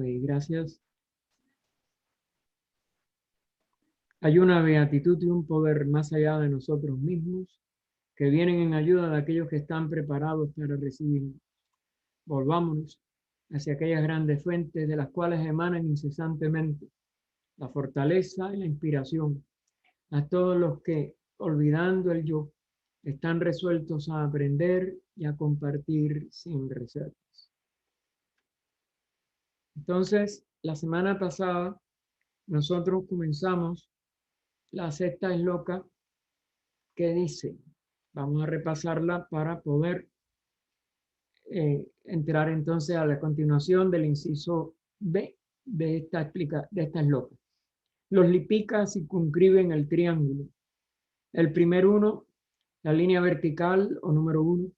Pues gracias. Hay una beatitud y un poder más allá de nosotros mismos que vienen en ayuda de aquellos que están preparados para recibirlo. Volvámonos hacia aquellas grandes fuentes de las cuales emanan incesantemente la fortaleza y la inspiración a todos los que, olvidando el yo, están resueltos a aprender y a compartir sin reservas. Entonces, la semana pasada nosotros comenzamos la sexta esloca que dice, vamos a repasarla para poder entrar entonces a la continuación del inciso B de esta esloca. Los lipicas circunscriben el triángulo. El primer uno, la línea vertical o número 1,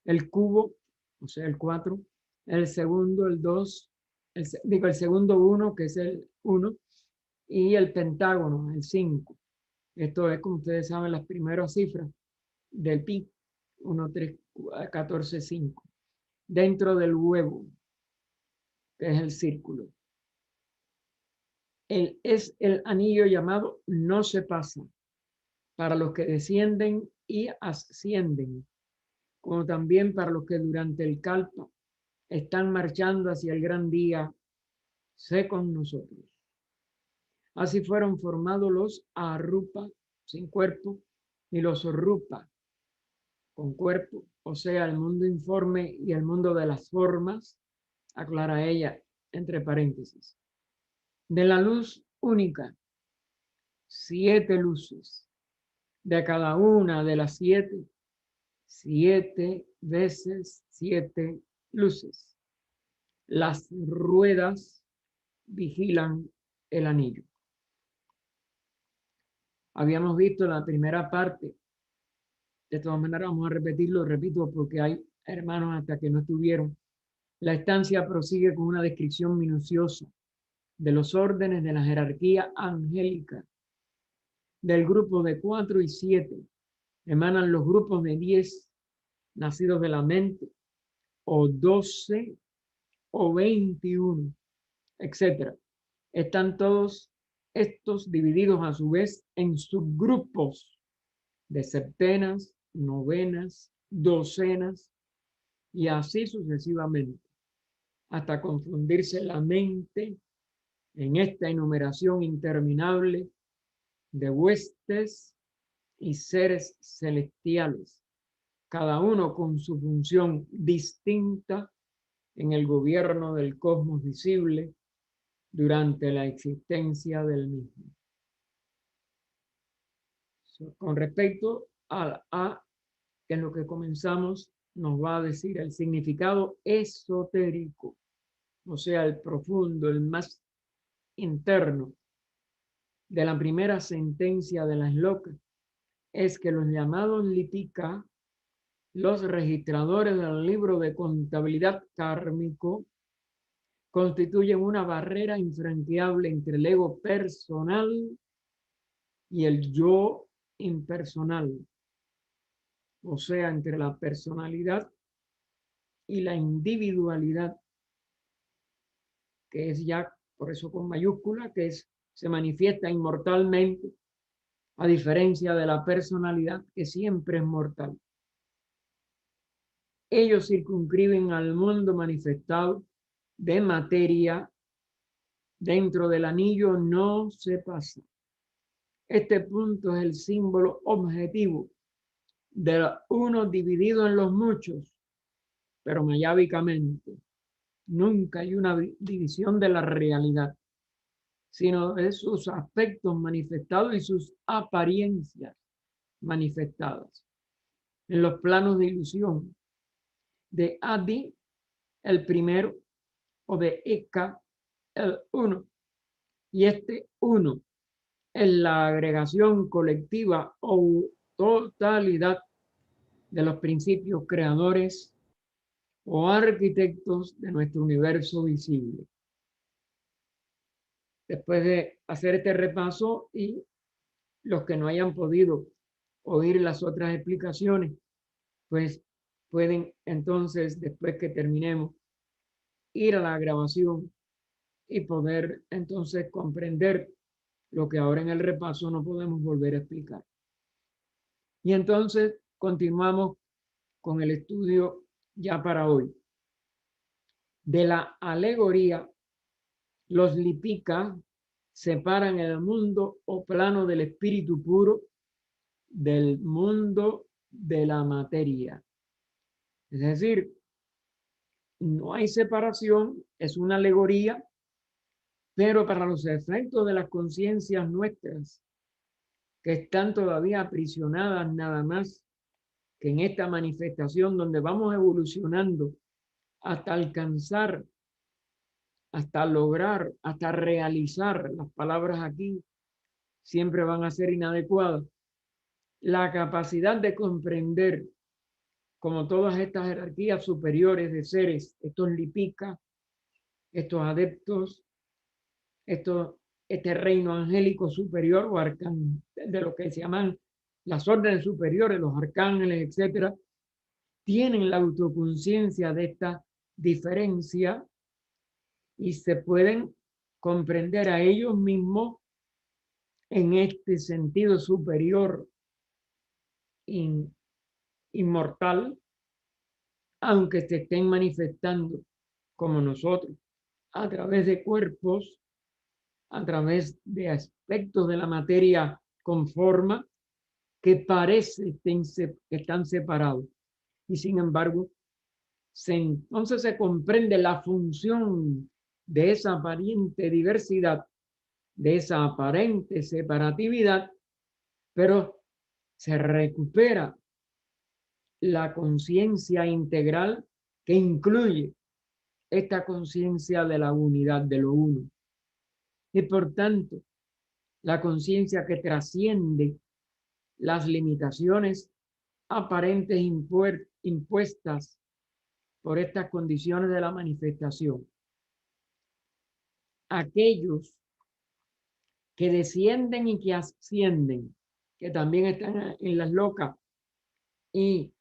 el cubo, o sea, el 4, el segundo, el 2, el segundo 1, que es el 1, y el pentágono, el 5. Esto es, como ustedes saben, las primeras cifras del pi, 1, 3, 14, 5. Dentro del huevo, que es el círculo. Es el anillo llamado no se pasa, para los que descienden y ascienden, como también para los que durante el kalpa están marchando hacia el gran día, sé con nosotros. Así fueron formados los arupa, sin cuerpo, y los rupa, con cuerpo, o sea, el mundo informe y el mundo de las formas, aclara ella entre paréntesis. De la luz única, 7 luces. De cada una de las 7, 7 veces 7 luces. Las ruedas vigilan el anillo. Habíamos visto la primera parte. De todas maneras, vamos a repetirlo, repito, porque hay hermanos hasta que no estuvieron. La estancia prosigue con una descripción minuciosa de los órdenes de la jerarquía angélica. Del grupo de 4 y 7 emanan los grupos de 10 nacidos de la mente, o 12 o 21, etc. Están todos estos divididos a su vez en subgrupos de septenas, novenas, docenas y así sucesivamente, hasta confundirse la mente en esta enumeración interminable de huestes y seres celestiales, cada uno con su función distinta en el gobierno del cosmos visible durante la existencia del mismo. Con respecto al A, que es lo que comenzamos, nos va a decir el significado esotérico, o sea, el profundo, el más interno de la primera sentencia de la esloca, es que los llamados lipika, los registradores del libro de contabilidad kármico, constituyen una barrera infranqueable entre el ego personal y el yo impersonal, o sea, entre la personalidad y la individualidad, que es ya, por eso con mayúscula, que se manifiesta inmortalmente, a diferencia de la personalidad, que siempre es mortal. Ellos circunscriben al mundo manifestado de materia dentro del anillo no se pasa. Este punto es el símbolo objetivo de uno dividido en los muchos, pero mayábicamente. Nunca hay una división de la realidad, sino de sus aspectos manifestados y sus apariencias manifestadas. En los planos de ilusión, de Adi, el primero, o de Eka, el uno. Y este uno es la agregación colectiva o totalidad de los principios creadores o arquitectos de nuestro universo visible. Después de hacer este repaso y los que no hayan podido oír las otras explicaciones, pues pueden entonces, después que terminemos, ir a la grabación y poder entonces comprender lo que ahora en el repaso no podemos volver a explicar. Y entonces continuamos con el estudio ya para hoy. De la alegoría, los Lipica separan el mundo o plano del espíritu puro del mundo de la materia. Es decir, no hay separación, es una alegoría, pero para los efectos de las conciencias nuestras, que están todavía aprisionadas nada más que en esta manifestación donde vamos evolucionando hasta alcanzar, hasta lograr, hasta realizar, las palabras aquí siempre van a ser inadecuadas, la capacidad de comprender como todas estas jerarquías superiores de seres, estos Lipica, estos adeptos, este reino angélico superior o arcán, de lo que se llaman las órdenes superiores, los arcángeles, etcétera, tienen la autoconciencia de esta diferencia y se pueden comprender a ellos mismos en este sentido superior inmortal, aunque se estén manifestando como nosotros, a través de cuerpos, a través de aspectos de la materia con forma que parece que están separados. Y sin embargo, entonces se comprende la función de esa aparente diversidad, de esa aparente separatividad, pero se recupera la conciencia integral que incluye esta conciencia de la unidad de lo uno. Y por tanto, la conciencia que trasciende las limitaciones aparentes impuestas por estas condiciones de la manifestación. Aquellos que descienden y que ascienden, que también están en las locas y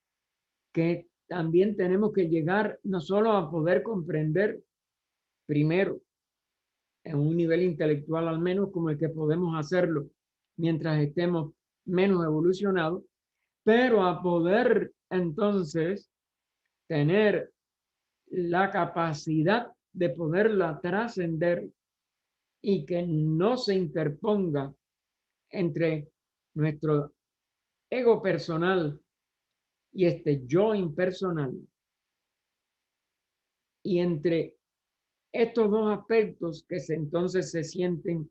que también tenemos que llegar no solo a poder comprender primero en un nivel intelectual al menos como el que podemos hacerlo mientras estemos menos evolucionados, pero a poder entonces tener la capacidad de poderla trascender y que no se interponga entre nuestro ego personal y este yo impersonal. Y entre estos dos aspectos que entonces se sienten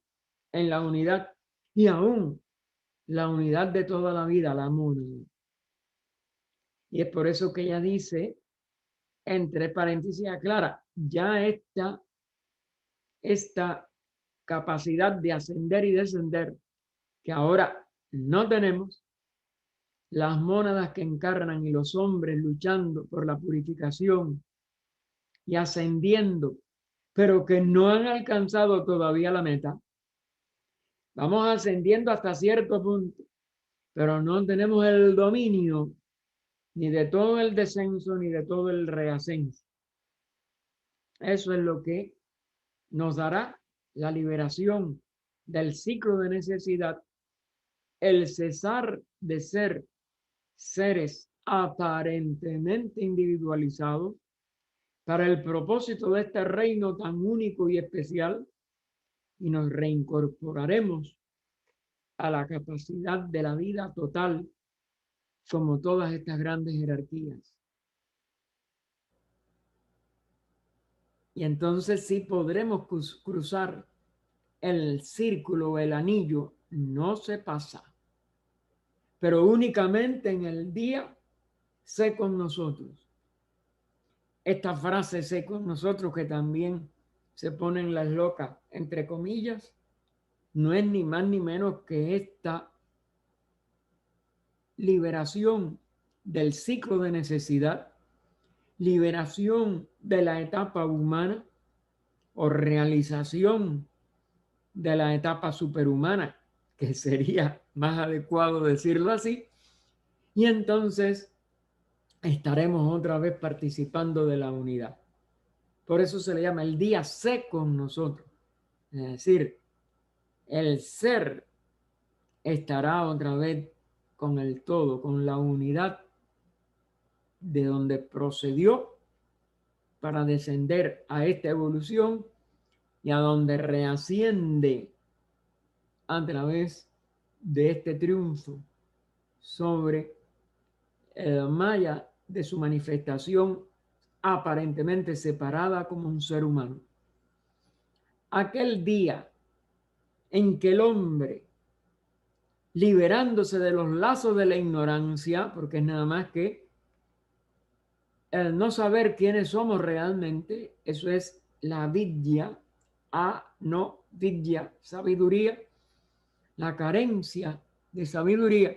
en la unidad y aún la unidad de toda la vida, la monada. Y es por eso que ella dice, entre paréntesis, aclara, ya esta capacidad de ascender y descender que ahora no tenemos, las mónadas que encarnan y los hombres luchando por la purificación y ascendiendo, pero que no han alcanzado todavía la meta. Vamos ascendiendo hasta cierto punto, pero no tenemos el dominio ni de todo el descenso ni de todo el reascenso. Eso es lo que nos dará la liberación del ciclo de necesidad, el cesar de ser seres aparentemente individualizados para el propósito de este reino tan único y especial, y nos reincorporaremos a la capacidad de la vida total como todas estas grandes jerarquías. Y entonces sí podremos cruzar el círculo, el anillo, no se pasa, pero únicamente en el día sé con nosotros. Esta frase sé con nosotros que también se ponen las locas, entre comillas, no es ni más ni menos que esta liberación del ciclo de necesidad, liberación de la etapa humana o realización de la etapa superhumana, que sería más adecuado decirlo así, y entonces estaremos otra vez participando de la unidad. Por eso se le llama el día sé con nosotros. Es decir, el ser estará otra vez con el todo, con la unidad de donde procedió para descender a esta evolución y a donde reasciende a través de este triunfo sobre el maya de su manifestación aparentemente separada como un ser humano. Aquel día en que el hombre, liberándose de los lazos de la ignorancia, porque es nada más que el no saber quiénes somos realmente, eso es la vidya, no vidya, sabiduría, la carencia de sabiduría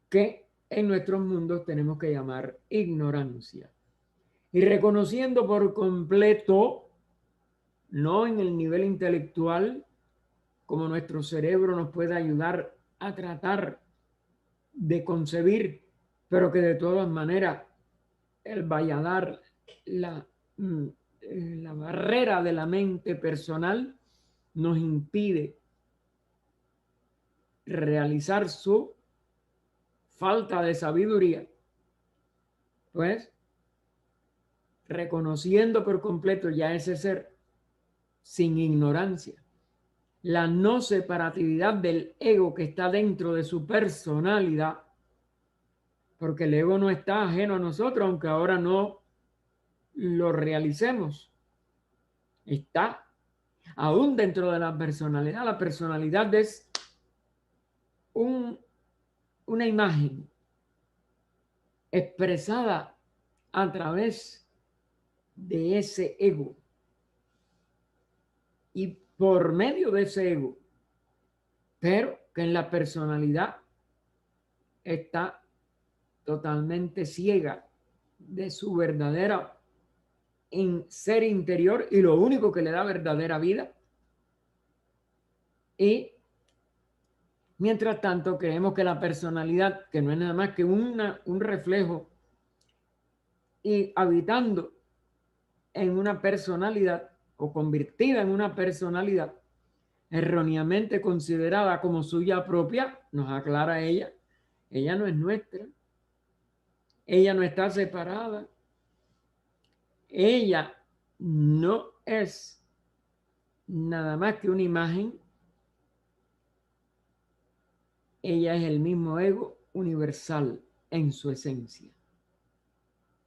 que en nuestros mundos tenemos que llamar ignorancia. Y reconociendo por completo, no en el nivel intelectual, como nuestro cerebro nos puede ayudar a tratar de concebir, pero que de todas maneras el valladar, la, la barrera de la mente personal nos impide realizar su falta de sabiduría, pues reconociendo por completo ya ese ser sin ignorancia, la no separatividad del ego que está dentro de su personalidad, porque el ego no está ajeno a nosotros, aunque ahora no lo realicemos, está aún dentro de la personalidad. La personalidad es una imagen expresada a través de ese ego y por medio de ese ego, pero que en la personalidad está totalmente ciega de su verdadera ser interior y lo único que le da verdadera vida. Y mientras tanto creemos que la personalidad, que no es nada más que un reflejo y habitando en una personalidad o convertida en una personalidad erróneamente considerada como suya propia, nos aclara ella no es nuestra, ella no está separada, ella no es nada más que una imagen, ella es el mismo ego universal en su esencia.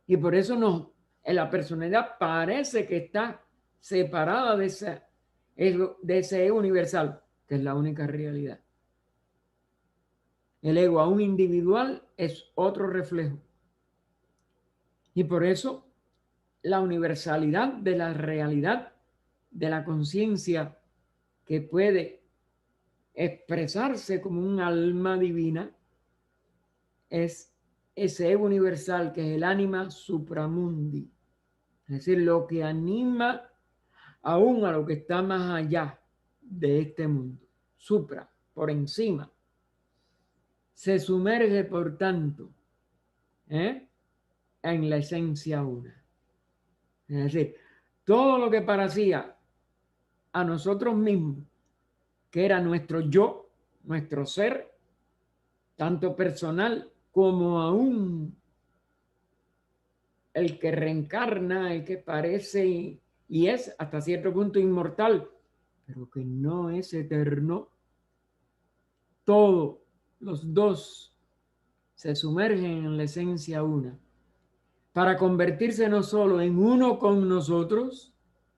Y por eso en la personalidad parece que está separada de ese ego universal, que es la única realidad. El ego aún individual es otro reflejo. Y por eso la universalidad de la realidad, de la conciencia que puede expresarse como un alma divina, es ese ego universal que es el ánima supramundi. Es decir, lo que anima aún a lo que está más allá de este mundo. Supra, por encima. Se sumerge, por tanto, en la esencia una. Es decir, todo lo que parecía a nosotros mismos, que era nuestro yo, nuestro ser, tanto personal como aún el que reencarna, el que parece y es hasta cierto punto inmortal, pero que no es eterno, todos los dos se sumergen en la esencia una para convertirse no solo en uno con nosotros,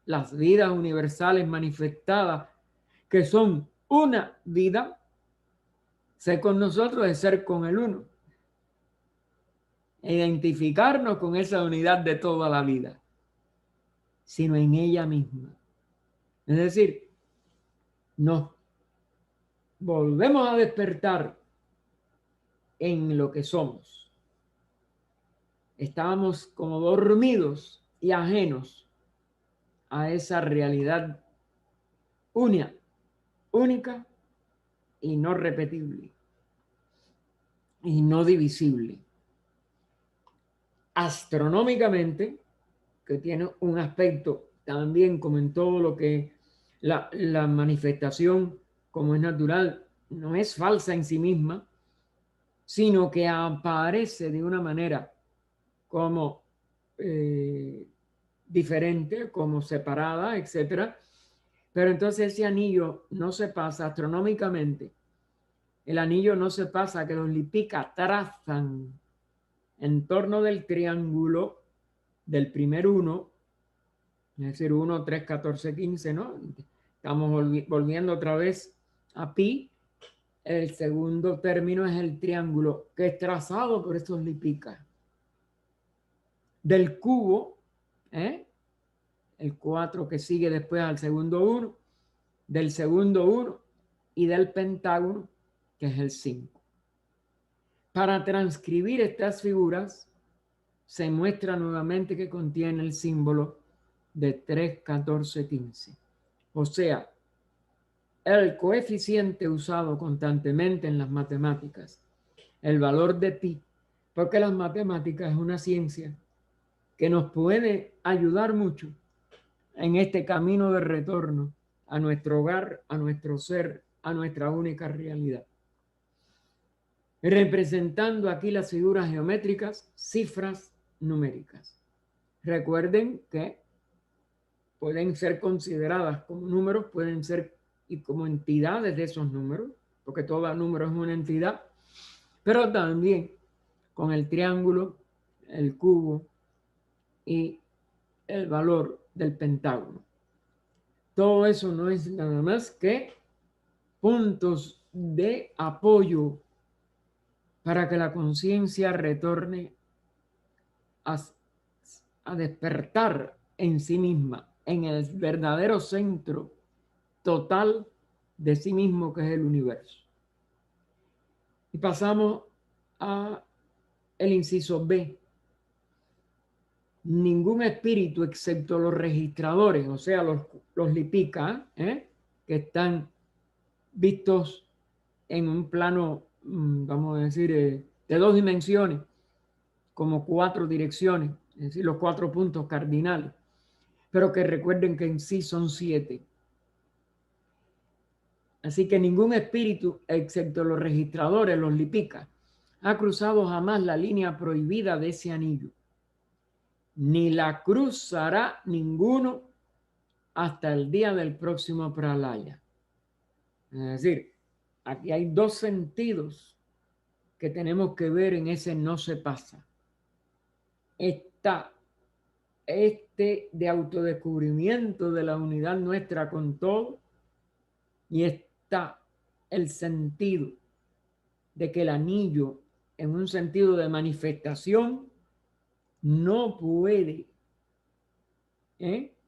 las vidas universales manifestadas, que son una vida, ser con nosotros es ser con el uno, identificarnos con esa unidad de toda la vida, sino en ella misma. Es decir, nos volvemos a despertar en lo que somos. Estábamos como dormidos y ajenos a esa realidad única y no repetible y no divisible. Astronómicamente, que tiene un aspecto también, como en todo lo que la manifestación, como es natural, no es falsa en sí misma, sino que aparece de una manera como diferente, como separada, etcétera. Pero entonces ese anillo no se pasa astronómicamente. El anillo no se pasa, que los Lipica trazan en torno del triángulo del primer uno, es decir, 1, 3, 14, 15, ¿no? Estamos volviendo otra vez a pi. El segundo término es el triángulo que es trazado por estos Lipicas. Del cubo, el 4 que sigue después al segundo 1, del segundo 1 y del pentágono, que es el 5. Para transcribir estas figuras, se muestra nuevamente que contiene el símbolo de 3, 14, 15. O sea, el coeficiente usado constantemente en las matemáticas, el valor de pi, porque las matemáticas es una ciencia que nos puede ayudar mucho en este camino de retorno a nuestro hogar, a nuestro ser, a nuestra única realidad. Representando aquí las figuras geométricas, cifras numéricas. Recuerden que pueden ser consideradas como números, pueden ser y como entidades de esos números, porque todo número es una entidad, pero también con el triángulo, el cubo y el valor del pentágono. Todo eso no es nada más que puntos de apoyo para que la conciencia retorne a despertar en sí misma, en el verdadero centro total de sí mismo, que es el universo. Y pasamos a el inciso B. Ningún espíritu, excepto los registradores, o sea, los Lipica, que están vistos en un plano, vamos a decir, de 2 dimensiones, como 4 direcciones, es decir, los 4 puntos cardinales, pero que recuerden que en sí son 7. Así que ningún espíritu, excepto los registradores, los Lipica, ha cruzado jamás la línea prohibida de ese anillo, ni la cruzará ninguno hasta el día del próximo pralaya. Es decir, aquí hay 2 sentidos que tenemos que ver en ese no se pasa. Está de autodescubrimiento de la unidad nuestra con todo, y está el sentido de que el anillo, en un sentido de manifestación, no puede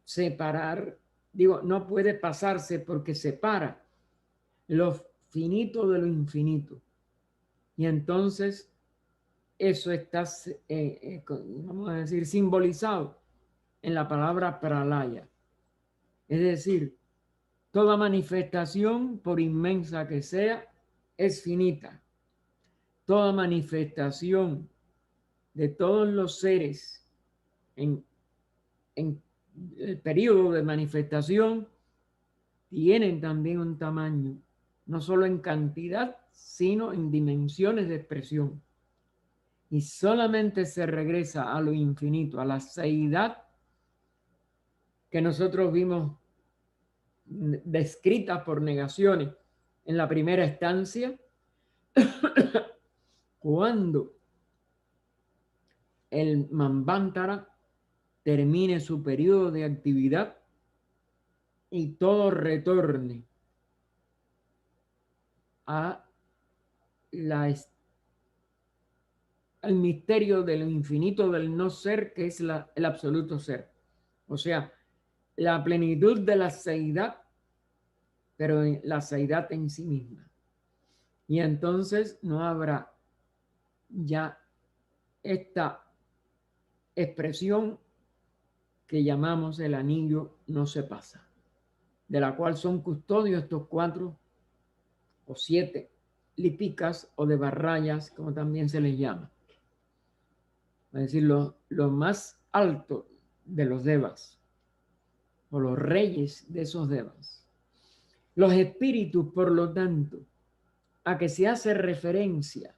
separar, no puede pasarse, porque separa lo finito de lo infinito. Y entonces eso está, vamos a decir, simbolizado en la palabra pralaya. Es decir, toda manifestación, por inmensa que sea, es finita. Toda manifestación de todos los seres en el periodo de manifestación tienen también un tamaño, no solo en cantidad, sino en dimensiones de expresión. Y solamente se regresa a lo infinito, a la seidad que nosotros vimos descrita por negaciones en la primera estancia, cuando el Manvantara termine su periodo de actividad y todo retorne a al misterio de lo infinito del no ser, que es el absoluto ser. O sea, la plenitud de la seidad, pero la seidad en sí misma. Y entonces no habrá ya esta expresión que llamamos el anillo no se pasa, de la cual son custodios estos 4 o 7 Lipicas o de Barrayas, como también se les llama. Es decir, lo más alto de los devas o los reyes de esos devas. Los espíritus, por lo tanto, a que se hace referencia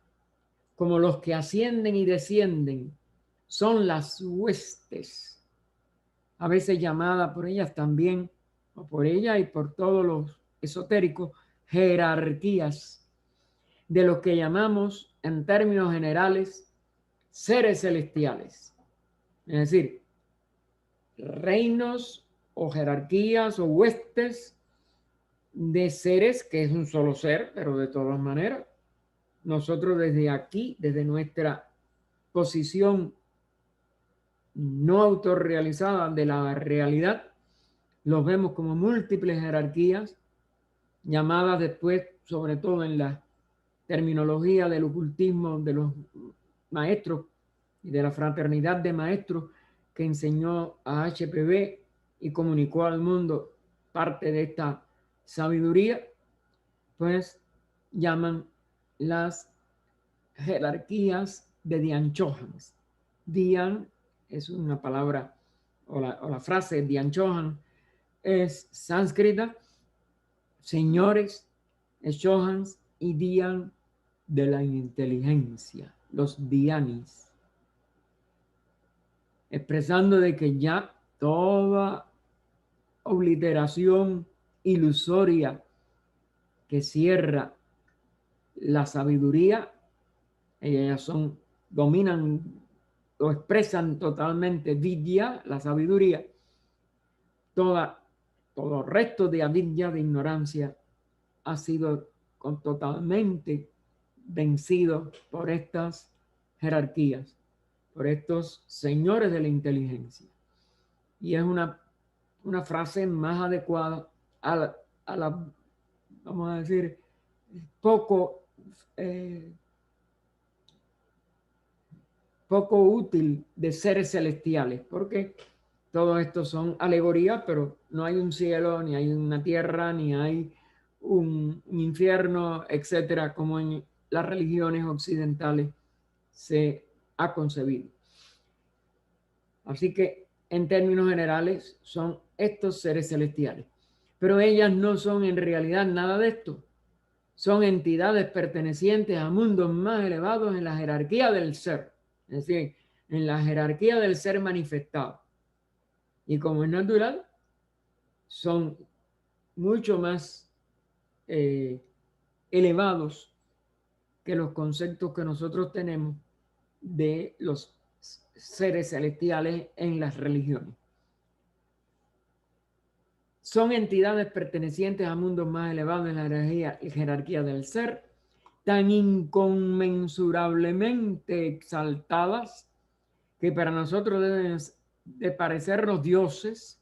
como los que ascienden y descienden, son las huestes, a veces llamadas por ellas también, o por ella y por todos los esotéricos, jerarquías, de lo que llamamos en términos generales seres celestiales. Es decir, reinos o jerarquías o huestes de seres que es un solo ser, pero de todas maneras, nosotros desde aquí, desde nuestra posición no autorrealizada de la realidad, los vemos como múltiples jerarquías, llamadas después, sobre todo en la terminología del ocultismo de los maestros y de la fraternidad de maestros que enseñó a HPB y comunicó al mundo parte de esta sabiduría, pues llaman las jerarquías de Dian Chohans. Dian es una palabra, o la frase Dian Chohan es sánscrita, señores, Chohans y Dian de la inteligencia, los Dianis, expresando de que ya toda obliteración ilusoria que cierra la sabiduría, ellas dominan o expresan totalmente vidya, la sabiduría, todo resto de avidya, de ignorancia, ha sido totalmente vencido por estas jerarquías, por estos señores de la inteligencia. Y es una frase más adecuada a la, vamos a decir, poco útil de seres celestiales, porque todo esto son alegorías, pero no hay un cielo, ni hay una tierra, ni hay un infierno, etcétera, como en las religiones occidentales se ha concebido. Así que en términos generales son estos seres celestiales, pero ellas no son en realidad nada de esto. Son entidades pertenecientes a mundos más elevados en la jerarquía del ser, es decir, en la jerarquía del ser manifestado. Y como es natural, son mucho más elevados que los conceptos que nosotros tenemos de los seres celestiales en las religiones. Son entidades pertenecientes a mundos más elevados en la jerarquía del ser, tan inconmensurablemente exaltadas que para nosotros deben de parecernos dioses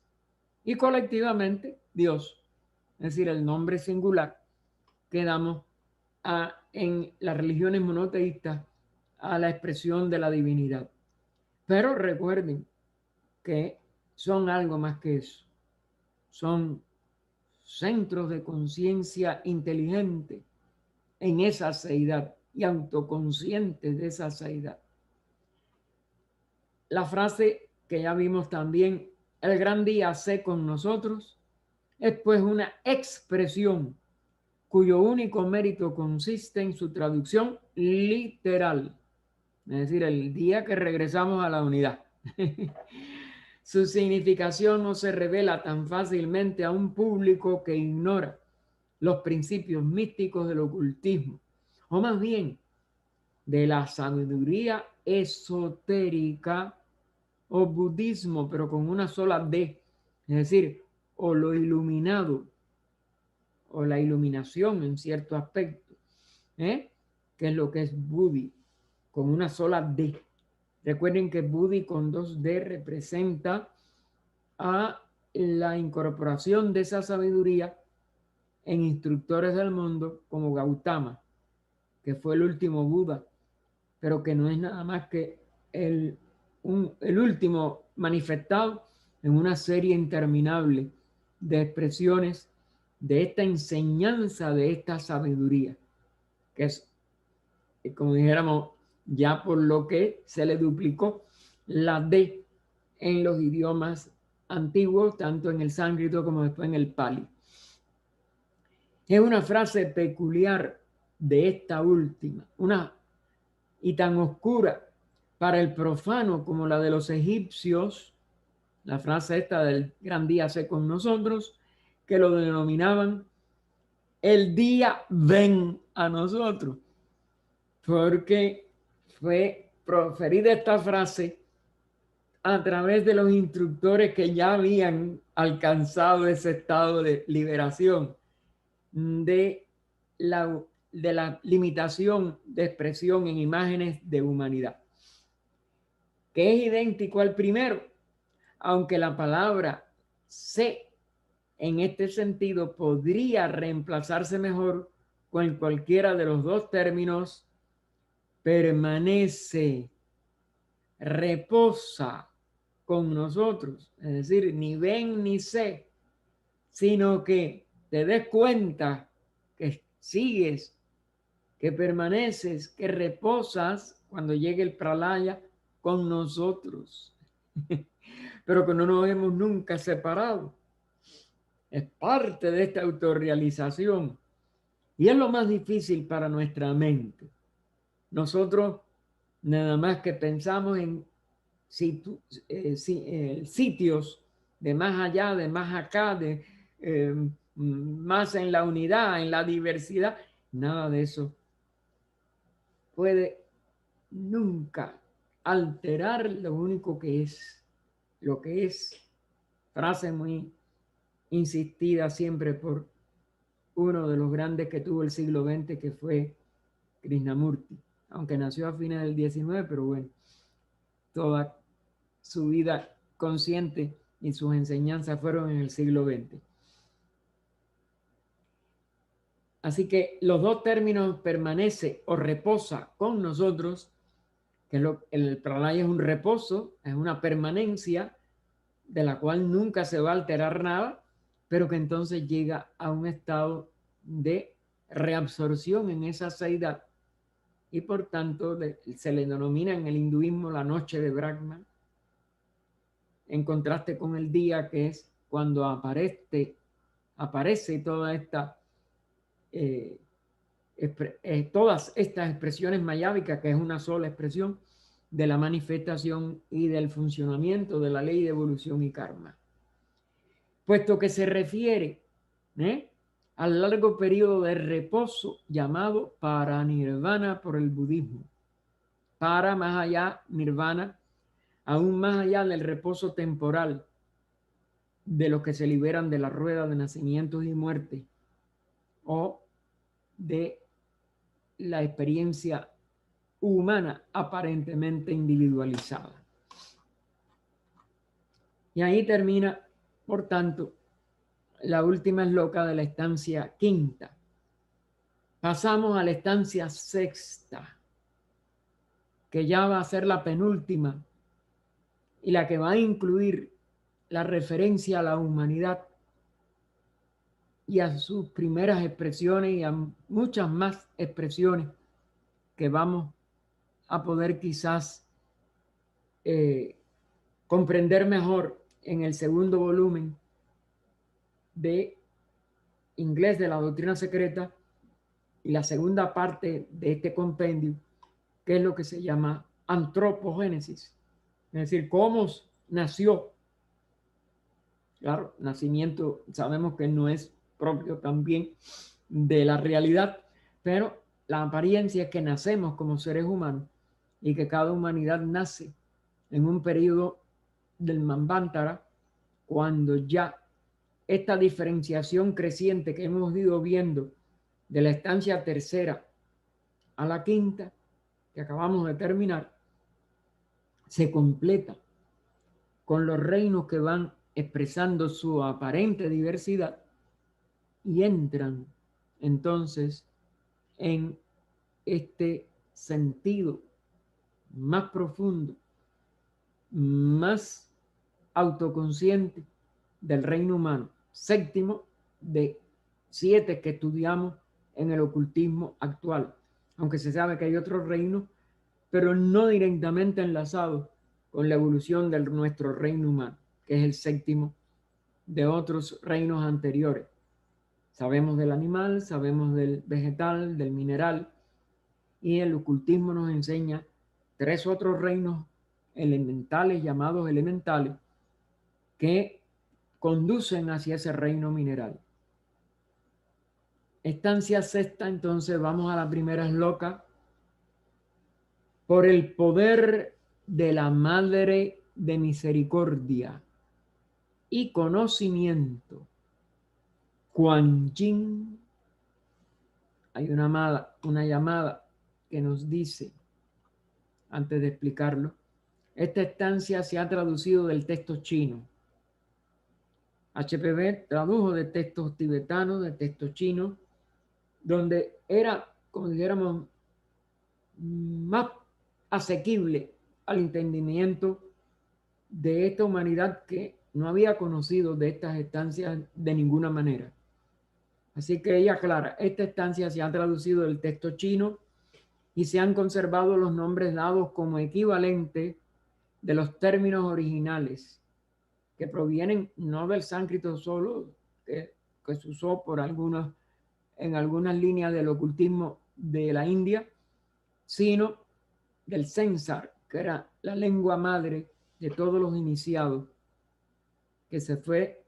y colectivamente Dios, es decir, el nombre singular que damos en las religiones monoteístas a la expresión de la divinidad. Pero recuerden que son algo más que eso. Son centros de conciencia inteligente en esa seidad y autoconscientes de esa seidad. La frase que ya vimos también, el gran día sé con nosotros, es pues una expresión cuyo único mérito consiste en su traducción literal, es decir, el día que regresamos a la unidad. Su significación no se revela tan fácilmente a un público que ignora los principios místicos del ocultismo, o más bien de la sabiduría esotérica o budismo, pero con una sola D, es decir, o lo iluminado, o la iluminación en cierto aspecto, que es lo que es Budi, con una sola D. Recuerden que Budi con 2D representa a la incorporación de esa sabiduría en instructores del mundo como Gautama, que fue el último Buda, pero que no es nada más que el último manifestado en una serie interminable de expresiones de esta enseñanza, de esta sabiduría, que es, como dijéramos, ya por lo que se le duplicó la D en los idiomas antiguos, tanto en el sánscrito como después en el pali. Es una frase peculiar de esta última, y tan oscura para el profano como la de los egipcios, la frase esta del gran día sé con nosotros, que lo denominaban el día ven a nosotros, porque fue proferida esta frase a través de los instructores que ya habían alcanzado ese estado de liberación de la limitación de expresión en imágenes de humanidad, que es idéntico al primero, aunque la palabra sé en este sentido podría reemplazarse mejor con cualquiera de los dos términos: permanece, reposa con nosotros. Es decir, ni ven ni sé, sino que te des cuenta que sigues, que permaneces, que reposas cuando llegue el pralaya con nosotros, pero que no nos hemos nunca separado. Es parte de esta autorrealización y es lo más difícil para nuestra mente. Nosotros nada más que pensamos en sitios de más allá, de más acá, de más en la unidad, en la diversidad. Nada de eso puede nunca alterar lo único que es, lo que es. Frase muy insistida siempre por uno de los grandes que tuvo el siglo XX, que fue Krishnamurti, aunque nació a fines del XIX, pero bueno, toda su vida consciente y sus enseñanzas fueron en el siglo XX. Así que los dos términos permanece o reposa con nosotros, que el pralaya es un reposo, es una permanencia de la cual nunca se va a alterar nada, pero que entonces llega a un estado de reabsorción en esa seidad y por tanto se le denomina en el hinduismo la noche de Brahma, en contraste con el día, que es cuando aparece toda esta todas estas expresiones mayávicas, que es una sola expresión de la manifestación y del funcionamiento de la ley de evolución y karma. Puesto que se refiere al largo periodo de reposo llamado paranirvana por el budismo. Para, más allá, nirvana, aún más allá del reposo temporal de los que se liberan de la rueda de nacimientos y muerte o de la experiencia humana aparentemente individualizada. Y ahí termina, por tanto, la última esloca de la estancia quinta. Pasamos a la estancia sexta, que ya va a ser la penúltima y la que va a incluir la referencia a la humanidad y a sus primeras expresiones y a muchas más expresiones que vamos a poder quizás comprender mejor en el segundo volumen de Inglés de la Doctrina Secreta y la segunda parte de este compendio, que es lo que se llama antropogénesis, es decir, cómo nació. Claro, nacimiento sabemos que no es propio también de la realidad, pero la apariencia es que nacemos como seres humanos y que cada humanidad nace en un periodo del Manvantara, cuando ya esta diferenciación creciente que hemos ido viendo de la estancia tercera a la quinta, que acabamos de terminar, se completa con los reinos que van expresando su aparente diversidad y entran entonces en este sentido más profundo, más autoconsciente del reino humano, séptimo de 7 que estudiamos en el ocultismo actual, aunque se sabe que hay otros reinos, pero no directamente enlazados con la evolución de nuestro reino humano, que es el séptimo de otros reinos anteriores. Sabemos del animal, sabemos del vegetal, del mineral, y el ocultismo nos enseña 3 otros reinos elementales, llamados elementales, que conducen hacia ese reino mineral. Estancia sexta, entonces vamos a la primera esloca. Por el poder de la Madre de Misericordia y conocimiento, Kuan Yin, hay una llamada que nos dice, antes de explicarlo, esta estancia se ha traducido del texto chino. HPV tradujo de textos tibetanos, de textos chinos, donde era, como dijéramos, más asequible al entendimiento de esta humanidad que no había conocido de estas estancias de ninguna manera. Así que ella aclara, esta estancia se ha traducido del texto chino y se han conservado los nombres dados como equivalente de los términos originales, que provienen no del sánscrito solo, que se usó por en algunas líneas del ocultismo de la India, sino del Sensar, que era la lengua madre de todos los iniciados, que se fue,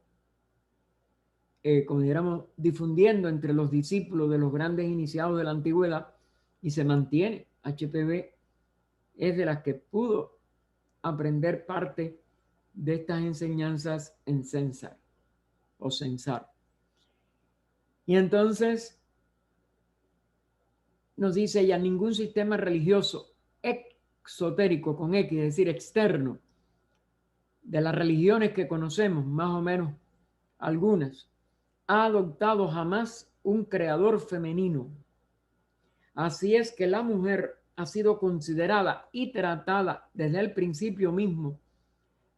como diríamos, difundiendo entre los discípulos de los grandes iniciados de la antigüedad y se mantiene. HPV es de las que pudo aprender parte de estas enseñanzas en Sensar o Sensar. Y entonces nos dice ya, ningún sistema religioso exotérico, con X, es decir, externo, de las religiones que conocemos, más o menos algunas, ha adoptado jamás un creador femenino. Así es que la mujer ha sido considerada y tratada desde el principio mismo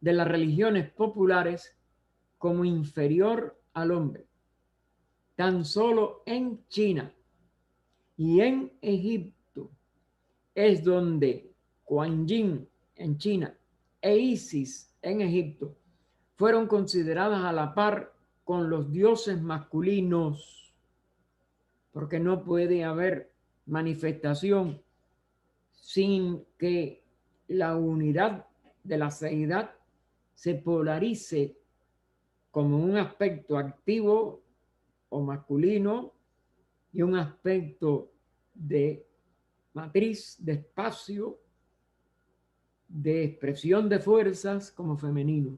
de las religiones populares como inferior al hombre. Tan solo en China y en Egipto es donde Kuan Yin en China e Isis en Egipto fueron consideradas a la par con los dioses masculinos, porque no puede haber manifestación sin que la unidad de la seidad se polarice como un aspecto activo o masculino y un aspecto de matriz, de espacio, de expresión de fuerzas como femenino.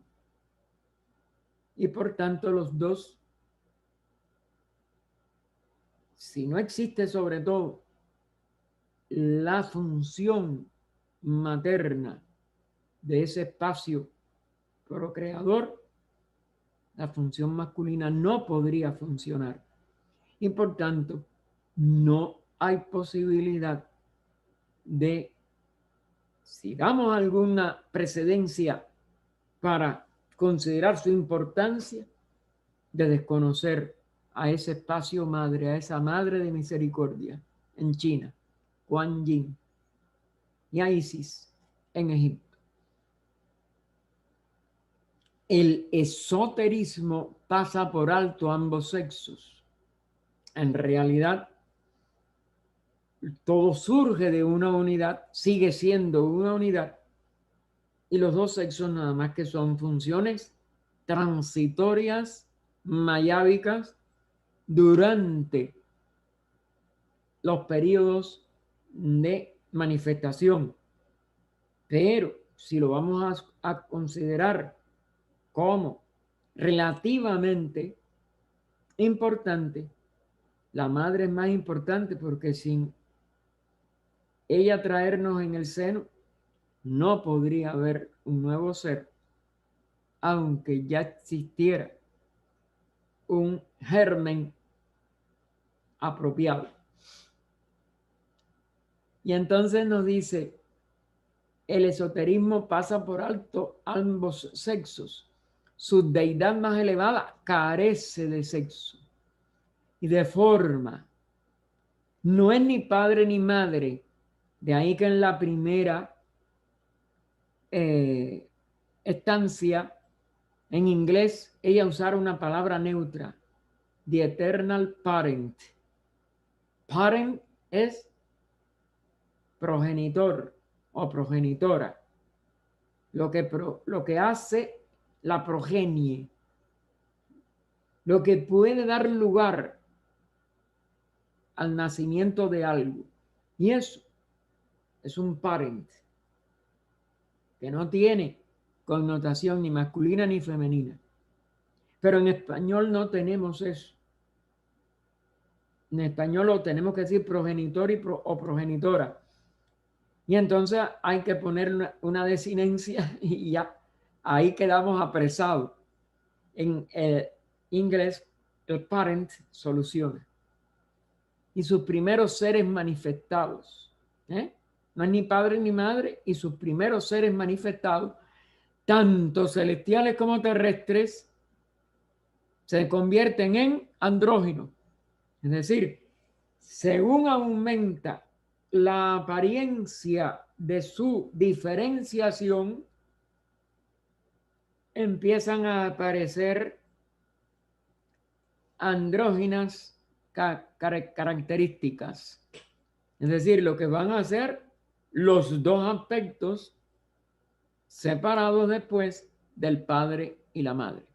Y por tanto los dos, si no existe sobre todo la función materna de ese espacio procreador, la función masculina no podría funcionar. Y por tanto, no hay posibilidad de, si damos alguna precedencia para considerar su importancia, de desconocer a ese espacio madre, a esa madre de misericordia en China, Kuan Yin, y a Isis en Egipto. El esoterismo pasa por alto ambos sexos. En realidad, todo surge de una unidad, sigue siendo una unidad, y los dos sexos nada más que son funciones transitorias, mayábicas, durante los periodos de manifestación. Pero si lo vamos a considerar como relativamente importante, la madre es más importante porque sin ella traernos en el seno, no podría haber un nuevo ser, aunque ya existiera un germen apropiado. Y entonces nos dice, el esoterismo pasa por alto ambos sexos. Su deidad más elevada carece de sexo y de forma. No es ni padre ni madre. De ahí que en la primera estancia, en inglés, ella usara una palabra neutra, the eternal parent. Parent es progenitor o progenitora, lo que hace la progenie, lo que puede dar lugar al nacimiento de algo. Y eso es un parent, que no tiene connotación ni masculina ni femenina. Pero en español no tenemos eso. En español lo tenemos que decir progenitor o progenitora. Y entonces hay que poner una desinencia y ya ahí quedamos apresados. En inglés, el parent soluciona. Y sus primeros seres manifestados. No es ni padre ni madre, y sus primeros seres manifestados, tanto celestiales como terrestres, se convierten en andróginos. Es decir, según aumenta la apariencia de su diferenciación, empiezan a aparecer andróginas características. Es decir, lo que van a hacer los dos aspectos separados después del padre y la madre.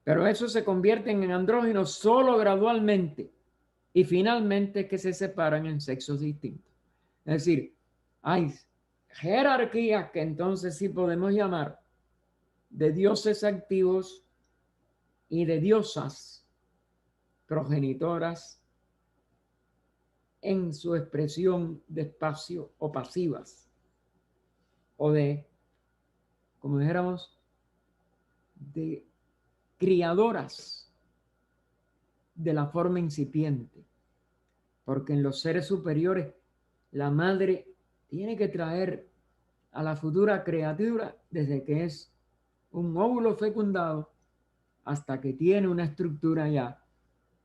Pero eso se convierten en andróginos solo gradualmente y finalmente que se separan en sexos distintos. Es decir, hay jerarquías que entonces sí podemos llamar de dioses activos y de diosas progenitoras en su expresión de espacio o pasivas o de, como dijéramos, de criadoras de la forma incipiente, porque en los seres superiores la madre tiene que traer a la futura criatura desde que es un óvulo fecundado hasta que tiene una estructura ya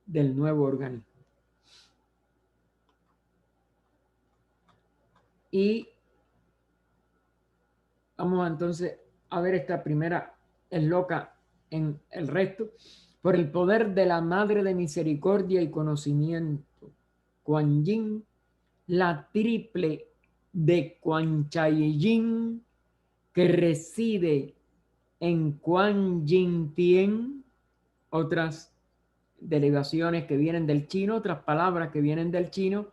del nuevo organismo. Y vamos entonces a ver esta primera esloca en el resto. Por el poder de la Madre de Misericordia y Conocimiento, Kuan Yin, la triple de Kuan Chai Yin, que reside en Kuan Yin Tien, otras derivaciones que vienen del chino, otras palabras que vienen del chino,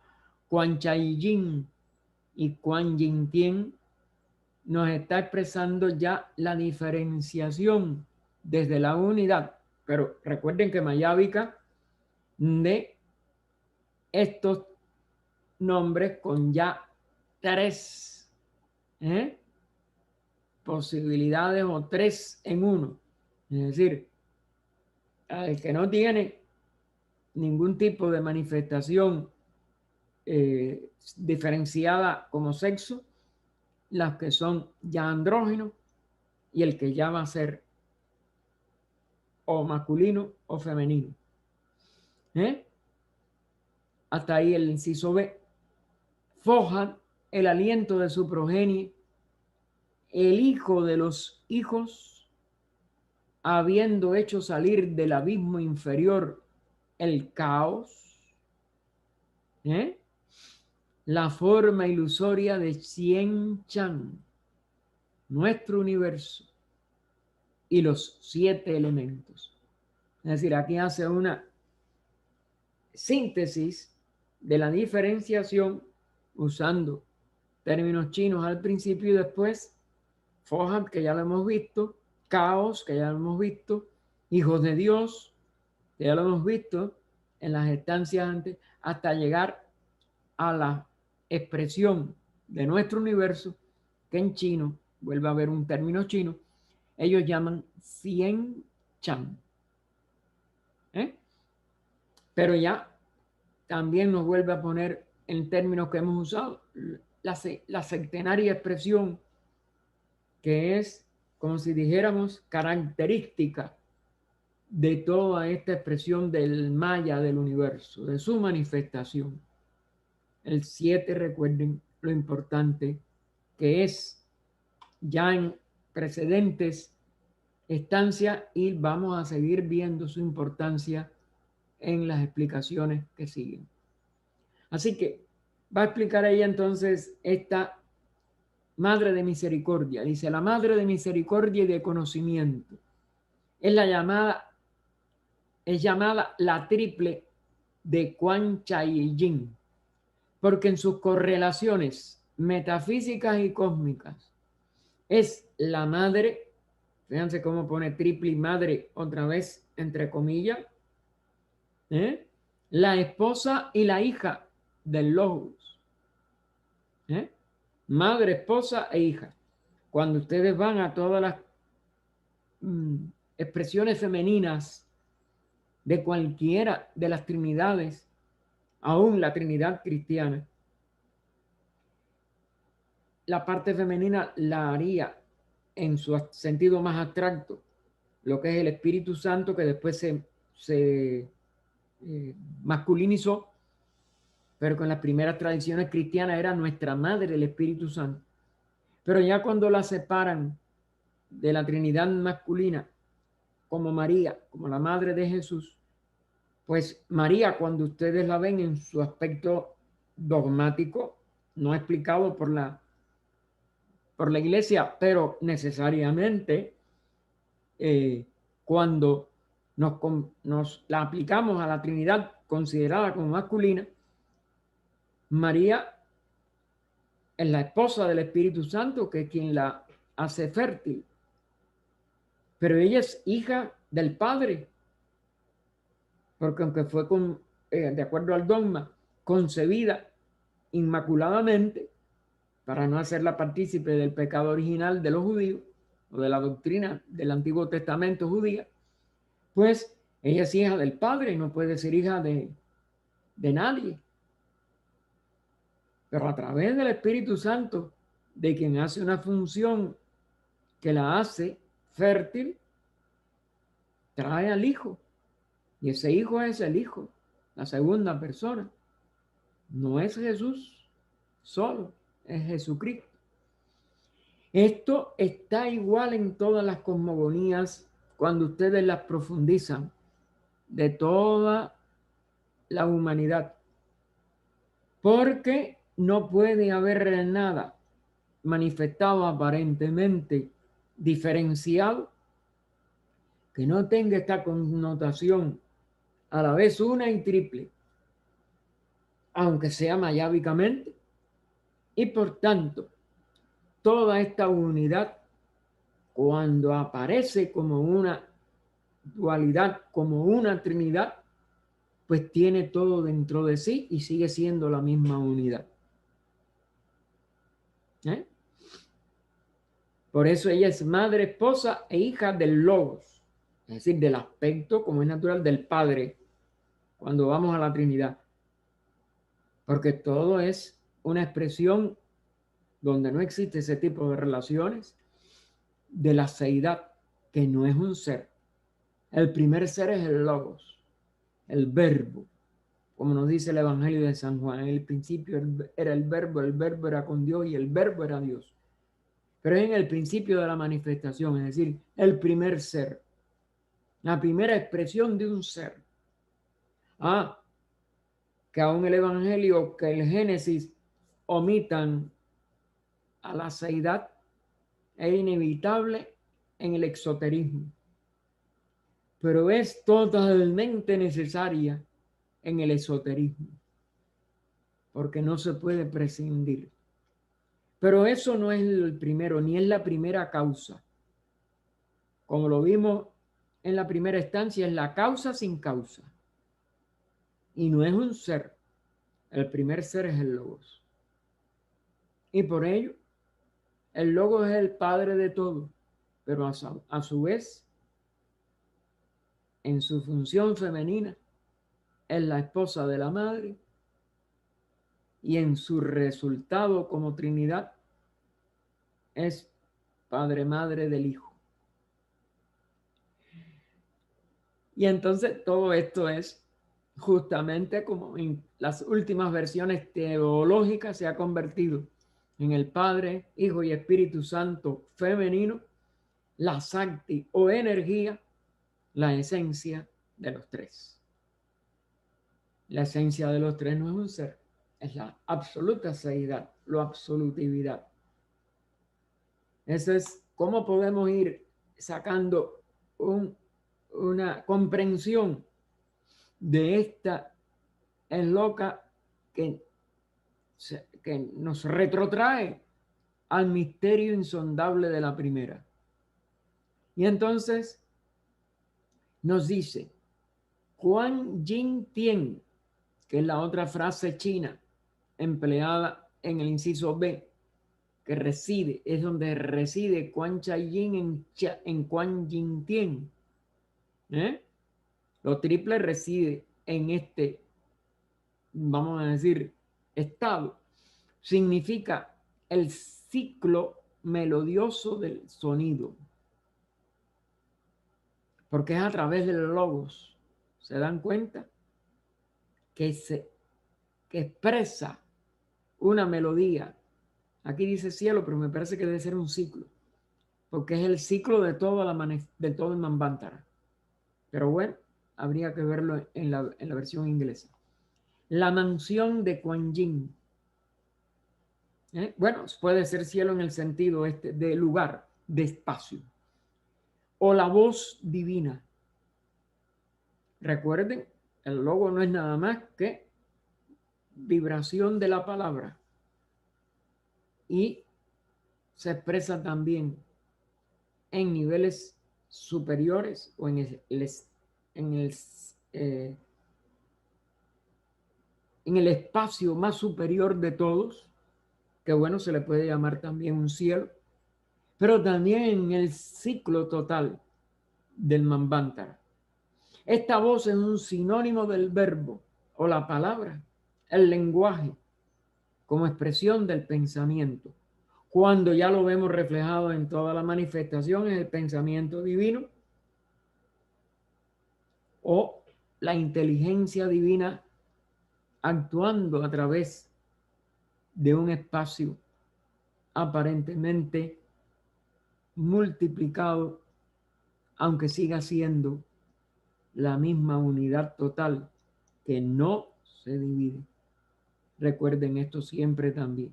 Kuan Chai Yin y Kuan Yin Tien, nos está expresando ya la diferenciación desde la unidad. Pero recuerden que Mayábica de estos nombres con ya tres posibilidades o tres en uno. Es decir, al que no tiene ningún tipo de manifestación diferenciada como sexo, las que son ya andrógenos y el que ya va a ser o masculino o femenino. Hasta ahí el inciso B. Foja el aliento de su progenie, el hijo de los hijos, habiendo hecho salir del abismo inferior el caos, la forma ilusoria de Cien Chan, nuestro universo, y los 7 elementos. Es decir, aquí hace una síntesis de la diferenciación usando términos chinos al principio y después Fohat, que ya lo hemos visto, Caos, que ya lo hemos visto, Hijos de Dios, que ya lo hemos visto en las estancias antes, hasta llegar a la expresión de nuestro universo, que en chino, vuelve a haber un término chino, ellos llaman Cien Chan. Pero ya también nos vuelve a poner en términos que hemos usado la centenaria expresión que es, como si dijéramos, característica de toda esta expresión del maya del universo, de su manifestación. El 7, recuerden lo importante que es ya en precedentes estancias y vamos a seguir viendo su importancia en las explicaciones que siguen. Así que va a explicar ella entonces esta Madre de Misericordia. Dice, la Madre de Misericordia y de conocimiento. Es llamada la triple de Quan Chai Yin, porque en sus correlaciones metafísicas y cósmicas es la madre, fíjense cómo pone triple y madre otra vez entre comillas, la esposa y la hija del Logos, madre, esposa e hija. Cuando ustedes van a todas las expresiones femeninas de cualquiera de las trinidades, aún la Trinidad cristiana, la parte femenina la haría en su sentido más abstracto, lo que es el Espíritu Santo, que después se masculinizó, pero con las primeras tradiciones cristianas era nuestra madre el Espíritu Santo. Pero ya cuando la separan de la Trinidad masculina, como María, como la madre de Jesús, pues María, cuando ustedes la ven en su aspecto dogmático, no explicado por la iglesia, pero necesariamente cuando nos la aplicamos a la Trinidad considerada como masculina, María es la esposa del Espíritu Santo, que es quien la hace fértil, pero ella es hija del Padre, porque aunque fue de acuerdo al dogma, concebida inmaculadamente, para no hacerla partícipe del pecado original de los judíos o de la doctrina del Antiguo Testamento judía, pues ella es hija del Padre y no puede ser hija de nadie. Pero a través del Espíritu Santo, de quien hace una función que la hace fértil, trae al Hijo. Y ese Hijo es el Hijo, la segunda persona. No es Jesús solo, es Jesucristo. Esto está igual en todas las cosmogonías cuando ustedes las profundizan de toda la humanidad. Porque no puede haber nada manifestado aparentemente diferenciado que no tenga esta connotación a la vez una y triple, aunque sea mayábicamente, y por tanto toda esta unidad, cuando aparece como una dualidad, como una trinidad, pues tiene todo dentro de sí y sigue siendo la misma unidad. Por eso ella es madre, esposa e hija del Logos, es decir, del aspecto como es natural del Padre, cuando vamos a la Trinidad. Porque todo es una expresión donde no existe ese tipo de relaciones de la seidad, que no es un ser. El primer ser es el Logos, el Verbo, como nos dice el Evangelio de San Juan. En el principio era el Verbo era con Dios y el Verbo era Dios. Pero es en el principio de la manifestación, es decir, el primer ser, la primera expresión de un ser. Que aún el Evangelio, que el Génesis omitan a la seidad, es inevitable en el exoterismo, pero es totalmente necesaria en el esoterismo, porque no se puede prescindir. Pero eso no es el primero, ni es la primera causa. Como lo vimos en la primera estancia, es la causa sin causa. Y no es un ser. El primer ser es el Logos. Y por ello, el Logos es el Padre de todo, pero a su vez, en su función femenina, es la esposa de la madre, y en su resultado como Trinidad, es Padre-Madre del Hijo. Y entonces todo esto es justamente como en las últimas versiones teológicas se ha convertido en el Padre, Hijo y Espíritu Santo femenino, la Sakti o energía, la esencia de los tres. La esencia de los tres no es un ser, es la absoluta seidad, la absolutividad. Eso es cómo podemos ir sacando una comprensión de esta loca que nos retrotrae al misterio insondable de la primera. Y entonces nos dice, Kuan Yin Tien, que es la otra frase china empleada en el inciso B, que reside, es donde reside Kuan Chai Yin en Kuan Yin Tien. Lo triple reside en este, vamos a decir, estado. Significa el ciclo melodioso del sonido. Porque es a través del logos. ¿Se dan cuenta? Que expresa una melodía. Aquí dice cielo, pero me parece que debe ser un ciclo. Porque es el ciclo de todo el Manvantara. Pero bueno, habría que verlo en la versión inglesa. La mansión de Kuan Yin. Bueno, puede ser cielo en el sentido de lugar, de espacio. O la voz divina. Recuerden, el logo no es nada más que vibración de la palabra. Y se expresa también en niveles superiores o en el espacio más superior de todos, que bueno, se le puede llamar también un cielo, pero también en el ciclo total del Manvantara. Esta voz es un sinónimo del verbo o la palabra, el lenguaje, como expresión del pensamiento. Cuando ya lo vemos reflejado en toda la manifestación, en el pensamiento divino o la inteligencia divina actuando a través de un espacio aparentemente multiplicado, aunque siga siendo la misma unidad total que no se divide. Recuerden esto siempre también.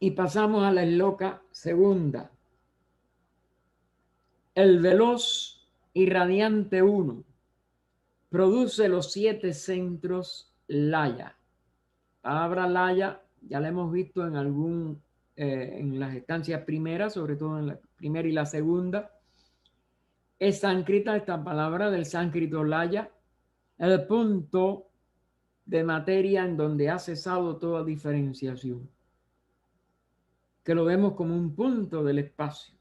Y pasamos a la esloka segunda. El veloz y radiante uno produce los 7 centros laya. Palabra laya ya la hemos visto en las estancias primeras, sobre todo en la primera y la segunda. Es sánscrita esta palabra, del sánscrito laya, el punto de materia en donde ha cesado toda diferenciación, que lo vemos como un punto del espacio,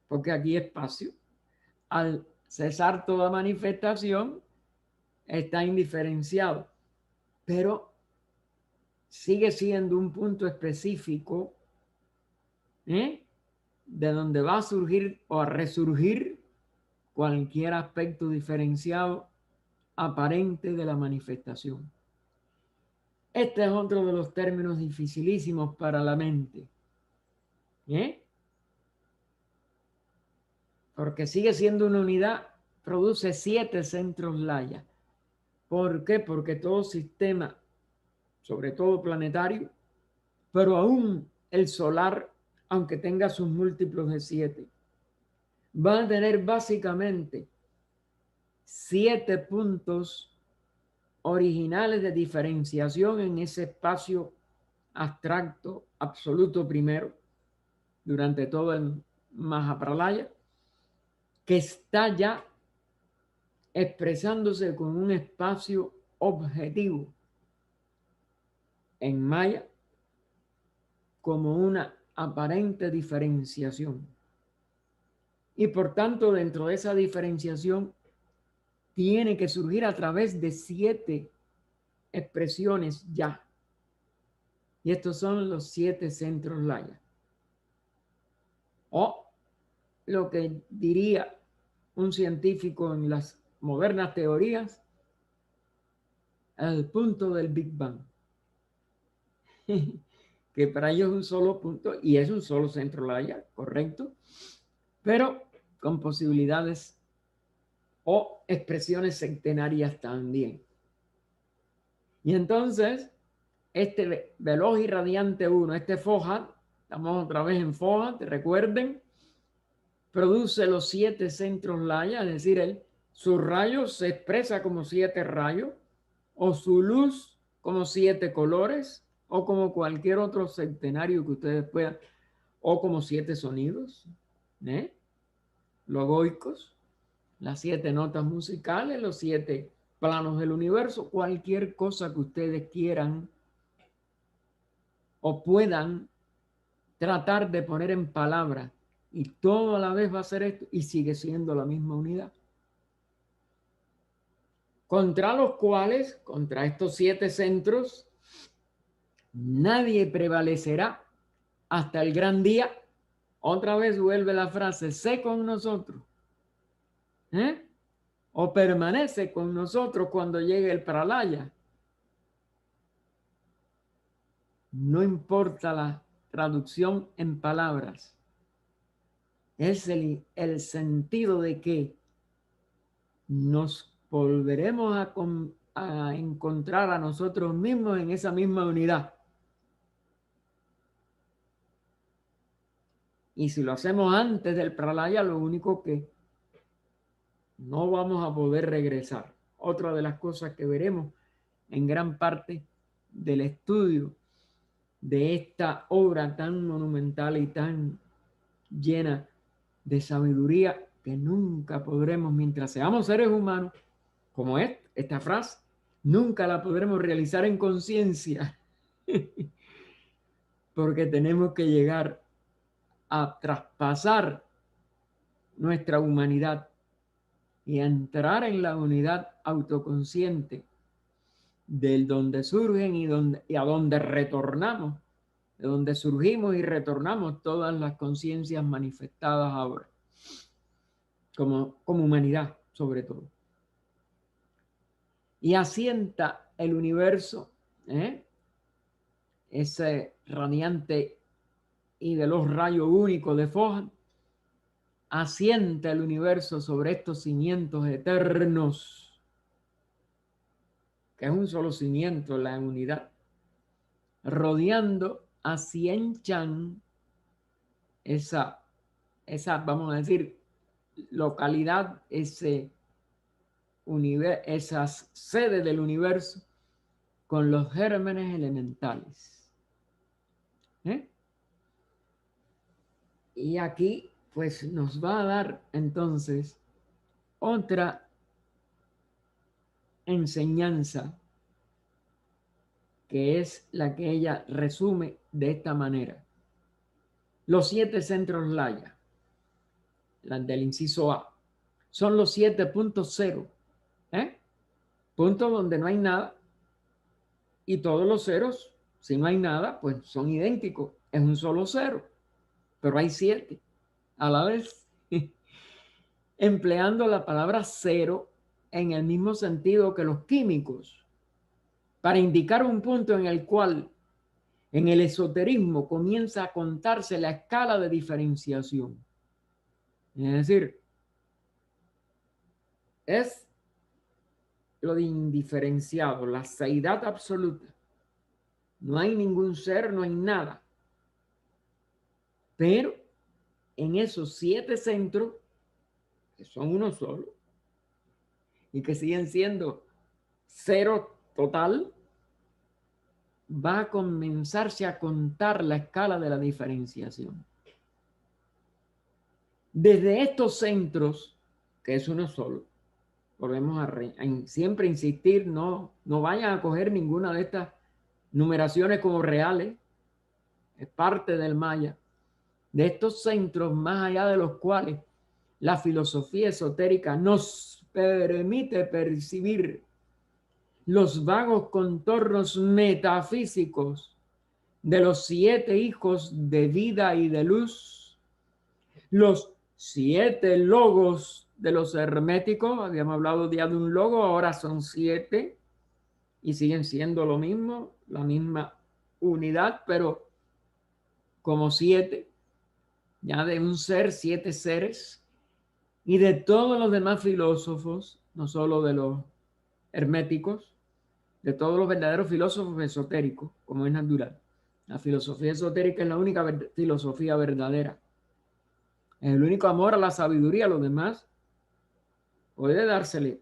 porque aquí espacio, al cesar toda manifestación, está indiferenciado, pero sigue siendo un punto específico de donde va a surgir o a resurgir cualquier aspecto diferenciado aparente de la manifestación. Este es otro de los términos dificilísimos para la mente. Porque sigue siendo una unidad, produce 7 centros laya. ¿Por qué? Porque todo sistema, sobre todo planetario, pero aún el solar, aunque tenga sus múltiplos de 7, va a tener básicamente 7 puntos originales de diferenciación en ese espacio abstracto absoluto primero, durante todo el Mahapralaya, que está ya expresándose con un espacio objetivo en Maya como una aparente diferenciación. Y por tanto, dentro de esa diferenciación, tiene que surgir a través de 7 expresiones ya. Y estos son los 7 centros laya. O lo que diría un científico en las modernas teorías, el punto del Big Bang. que para ellos es un solo punto y es un solo centro Laya, correcto, pero con posibilidades o expresiones centenarias también. Y entonces, este veloz y radiante 1, este Fohat, estamos otra vez en Fohat, recuerden, produce los 7 centros Laya, es decir, su rayo se expresa como 7 rayos, o su luz como 7 colores, o como cualquier otro centenario que ustedes puedan, o como 7 sonidos, ¿eh? Logoicos, las 7 notas musicales, los 7 planos del universo, cualquier cosa que ustedes quieran o puedan tratar de poner en palabras, y todo a la vez va a ser esto y sigue siendo la misma unidad. Contra los cuales, contra estos 7 centros, nadie prevalecerá hasta el gran día. Otra vez vuelve la frase, sé con nosotros, ¿eh? O permanece con nosotros cuando llegue el pralaya. No importa la traducción en palabras, es el sentido de que nos volveremos a encontrar a nosotros mismos en esa misma unidad. Y si lo hacemos antes del pralaya, lo único que no vamos a poder regresar. Otra de las cosas que veremos en gran parte del estudio de esta obra tan monumental y tan llena de sabiduría que nunca podremos, mientras seamos seres humanos, como esta frase, nunca la podremos realizar en conciencia, porque tenemos que llegar a traspasar nuestra humanidad y a entrar en la unidad autoconsciente del donde surgen y a donde retornamos, de donde surgimos y retornamos todas las conciencias manifestadas ahora, como humanidad sobre todo. Y asienta el universo, ese radiante y veloz rayo único de Fohat, asienta el universo sobre estos cimientos eternos, que es un solo cimiento, la unidad, rodeando a Cien Chan, esa, vamos a decir, localidad, esa sede del universo, con los gérmenes elementales. Y aquí, pues, nos va a dar entonces otra enseñanza, que es la que ella resume de esta manera. Los 7 centros Laya, las del inciso A, son los 7.0, puntos donde no hay nada, y todos los ceros, si no hay nada, pues son idénticos, es un solo cero, pero hay 7 a la vez, empleando la palabra cero en el mismo sentido que los químicos, para indicar un punto en el cual en el esoterismo comienza a contarse la escala de diferenciación. Es decir, es lo de indiferenciado, la seidad absoluta. No hay ningún ser, no hay nada. Pero en esos 7 centros, que son uno solo, y que siguen siendo cero total, va a comenzarse a contar la escala de la diferenciación. Desde estos centros, que es uno solo, volvemos a siempre insistir, no vayan a coger ninguna de estas numeraciones como reales, es parte del maya, de estos centros más allá de los cuales la filosofía esotérica nos permite percibir los vagos contornos metafísicos de los 7 hijos de vida y de luz, los 7 logos de los herméticos. Habíamos hablado ya de un logo, ahora son 7 y siguen siendo lo mismo, la misma unidad, pero como 7, ya de un ser, 7 seres, y de todos los demás filósofos, no solo de los herméticos, de todos los verdaderos filósofos esotéricos, como es natural. La filosofía esotérica es la única filosofía verdadera. Es el único amor a la sabiduría. Los demás puede dársele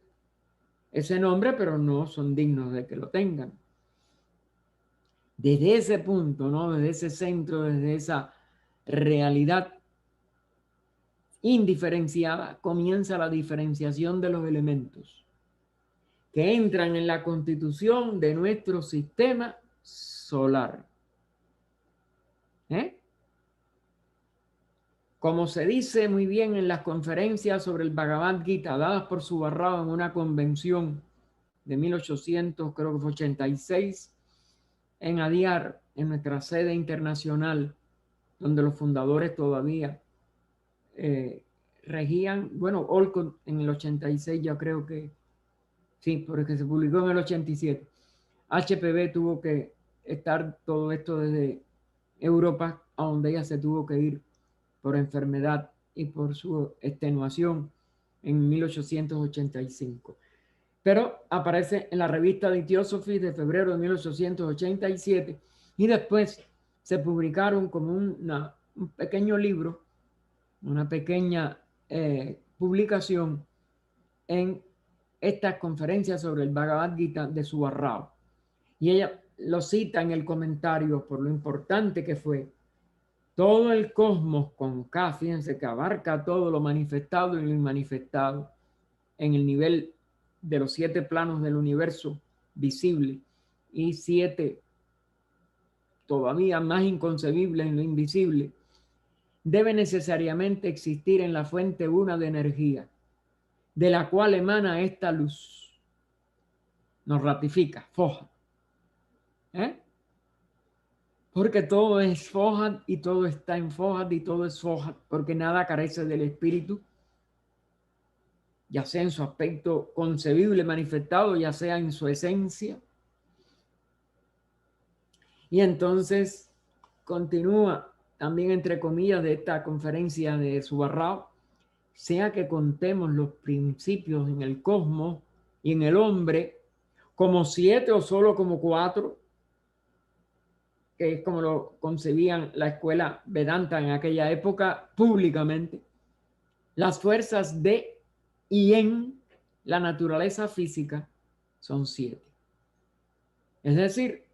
ese nombre, pero no son dignos de que lo tengan. Desde ese punto, ¿no? Desde ese centro, desde esa realidad indiferenciada, comienza la diferenciación de los elementos que entran en la constitución de nuestro sistema solar. Como se dice muy bien en las conferencias sobre el Bhagavad Gita dadas por Subarrao en una convención de 1800, creo que fue 86, en Adyar, en nuestra sede internacional, donde los fundadores todavía regían, bueno, Olcott en el 86 ya creo que, sí, porque se publicó en el 87. HPB tuvo que estar todo esto desde Europa, a donde ella se tuvo que ir por enfermedad y por su extenuación en 1885. Pero aparece en la revista de Theosophy de febrero de 1887 y después se publicaron como un pequeño libro, una pequeña publicación en estas conferencias sobre el Bhagavad Gita de Subarrao. Y ella lo cita en el comentario por lo importante que fue. Todo el cosmos con K, fíjense que abarca todo lo manifestado y lo inmanifestado en el nivel de los 7 planos del universo visible y 7 todavía más inconcebibles en lo invisible, debe necesariamente existir en la fuente una de energía, de la cual emana esta luz. Nos ratifica, Foja. Porque todo es Foja y todo está en Foja y todo es Foja, porque nada carece del espíritu, ya sea en su aspecto concebible, manifestado, ya sea en su esencia. Y entonces continúa también entre comillas de esta conferencia de Subarrao, sea que contemos los principios en el cosmos y en el hombre como 7 o solo como 4, que es como lo concebían la escuela Vedanta en aquella época públicamente, las fuerzas de y en la naturaleza física son 7. Es decir,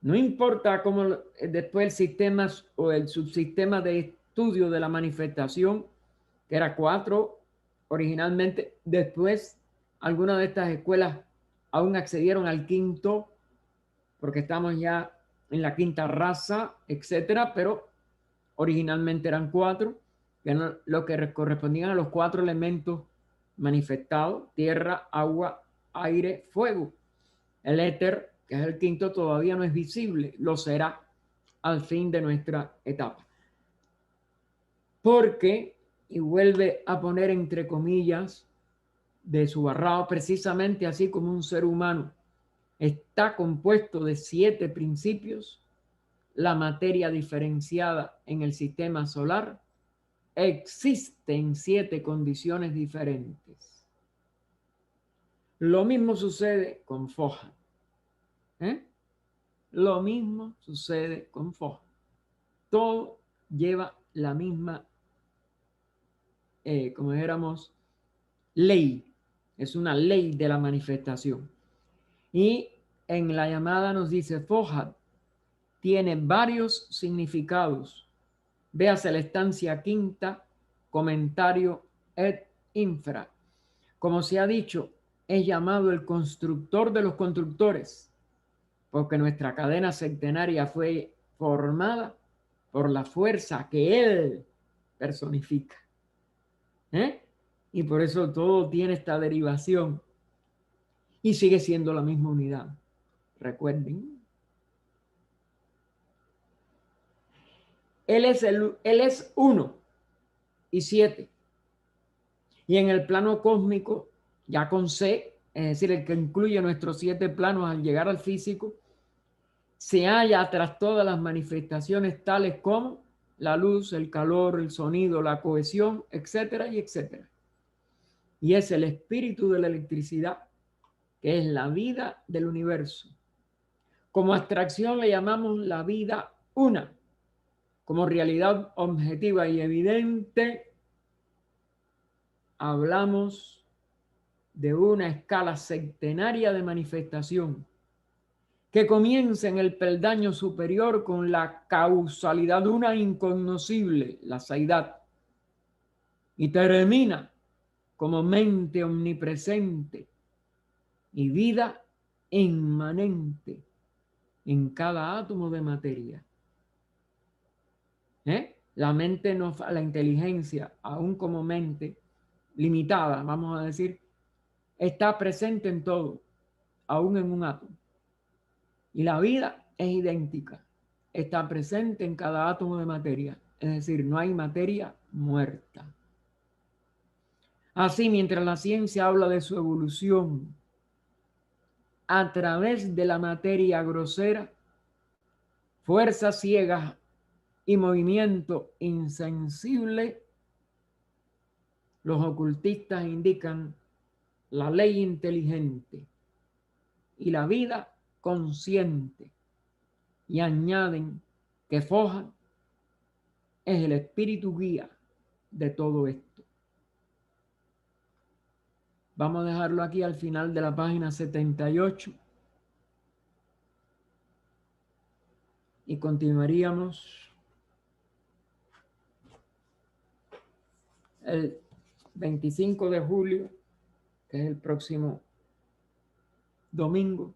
no importa cómo después el sistema o el subsistema de estudio de la manifestación, que era 4 originalmente, después algunas de estas escuelas aún accedieron al 5º, porque estamos ya en la 5ª raza, etcétera, pero originalmente eran 4, que eran lo que correspondían a los 4 elementos manifestados: tierra, agua, aire, fuego. El éter, que es el 5º, todavía no es visible, lo será al fin de nuestra etapa. Porque, y vuelve a poner entre comillas de Subarrao, precisamente así como un ser humano está compuesto de 7 principios, la materia diferenciada en el sistema solar existen 7 condiciones diferentes. Lo mismo sucede con Foja. Lo mismo sucede con Foja. Todo lleva la misma, como dijéramos, ley. Es una ley de la manifestación. Y en la llamada nos dice, Foja tiene varios significados. Véase la estancia 5ª, comentario et infra. Como se ha dicho, es llamado el constructor de los constructores, porque nuestra cadena centenaria fue formada por la fuerza que él personifica. Y por eso todo tiene esta derivación y sigue siendo la misma unidad. Recuerden. Él es 1 y 7. Y en el plano cósmico, ya con C, es decir, el que incluye nuestros 7 planos al llegar al físico, se halla tras todas las manifestaciones tales como la luz, el calor, el sonido, la cohesión, etcétera y etcétera. Y es el espíritu de la electricidad, que es la vida del universo. Como abstracción le llamamos la vida una. Como realidad objetiva y evidente, hablamos de una escala centenaria de manifestación que comienza en el peldaño superior con la causalidad una incognoscible, la seidad, y termina como mente omnipresente y vida inmanente en cada átomo de materia. La mente, no, la inteligencia, aún como mente limitada, vamos a decir, está presente en todo, aún en un átomo. Y la vida es idéntica, está presente en cada átomo de materia, es decir, no hay materia muerta. Así, mientras la ciencia habla de su evolución a través de la materia grosera, fuerzas ciegas y movimiento insensible, los ocultistas indican la ley inteligente y la vida consciente y añaden que Foja es el espíritu guía de todo esto. Vamos a dejarlo aquí al final de la página 78 y continuaríamos el 25 de julio, que es el próximo domingo.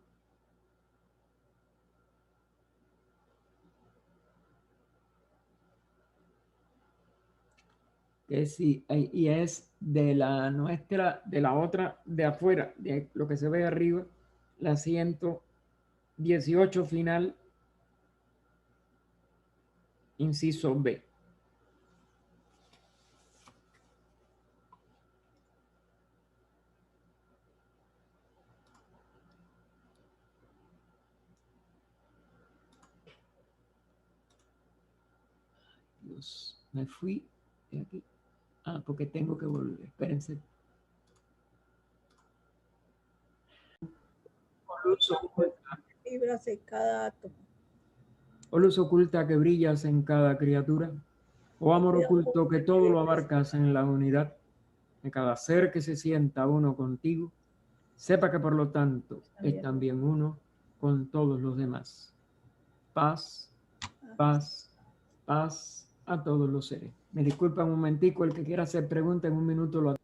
Que sí, y es de la nuestra, de la otra, de afuera, de lo que se ve arriba, la 118 final, inciso B. Dios, me fui de aquí. Ah, porque tengo que volver. Espérense. Vibras en cada átomo. O luz oculta que brillas en cada criatura. O amor oculto que todo lo abarcas en la unidad de cada ser que se sienta uno contigo. Sepa que por lo tanto es también uno con todos los demás. Paz, paz, paz a todos los seres. Me disculpa un momentico, el que quiera hacer pregunta en un minuto lo